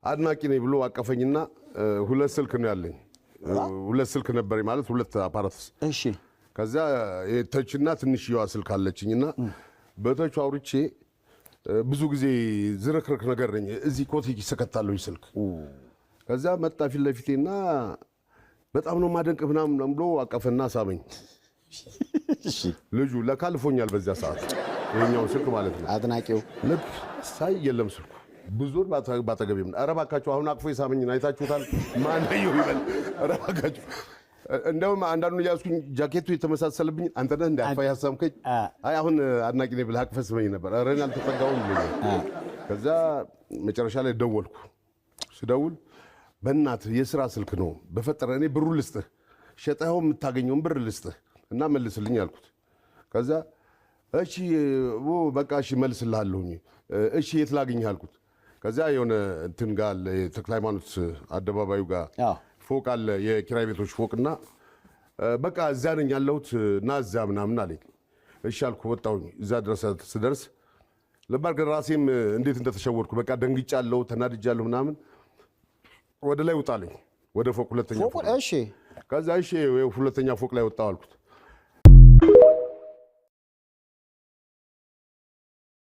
አድናቂ ነኝ ብሎ አቀፈኝና ሁለት ስልክ ነው ያለኝ ሁለት ስልክ ነበር ማለት ሁለት አፓራትስ እሺ ከዛ የተችና ትንሽዬዋ ስልክ አለችኝና በተቹ አውርቼ ብዙ ጊዜ ዝርክርክ ነገር ነኝ እዚህ ኮት ይሰከታለሁ ስልክ ከዛ መጣ ፊት ለፊቴና በጣም ነው ማደንቅ ምናምን ብሎ አቀፈና ሳመኝ እሺ ልጁ ለካልፎኛል በዛ ሰዓት የኛው ስልክ ማለት ነው አድናቂው ልክ ሳይ የለም ስልኩ ብዙ ባጠገቤም አረባካችሁ አሁን አቅፎ ሳመኝ አይታችሁታል ማን ነው ይበል አረባካችሁ እንደውም አንዳንዱ ያስኩኝ ጃኬቱ የተመሳሰለብኝ አንተ ነህ እንዳፋ ያሳምከኝ አይ አሁን አድናቂ ነኝ ብለህ አቅፈህ ስመኝ ነበር አረን አልተጠጋውም ከዛ መጨረሻ ላይ ደወልኩ ስደውል በእናት የሥራ ስልክ ነው በፈጠረ እኔ ብሩ ልስጥህ ሸጠኸው የምታገኘውን ብር ልስጥህ እና መልስልኝ አልኩት ከዛ እሺ በቃ እሺ መልስልሃለሁ እሺ የት ላግኝህ አልኩት ከዛ የሆነ እንትን ጋር ተክለ ሃይማኖት አደባባዩ ጋር ፎቅ አለ የኪራይ ቤቶች ፎቅና በቃ እዛ ነኝ ያለሁት እና እዛ ምናምን አለኝ እሺ አልኩ ወጣሁኝ እዛ ድረስ ስደርስ ለባርክ ራሴም እንዴት እንደተሸወድኩ በቃ ደንግጫለሁ ተናድጃለሁ ምናምን ወደ ላይ ወጣለኝ ወደ ፎቅ ሁለተኛ ፎቅ እሺ ከዛ እሺ ሁለተኛ ፎቅ ላይ ወጣሁ አልኩት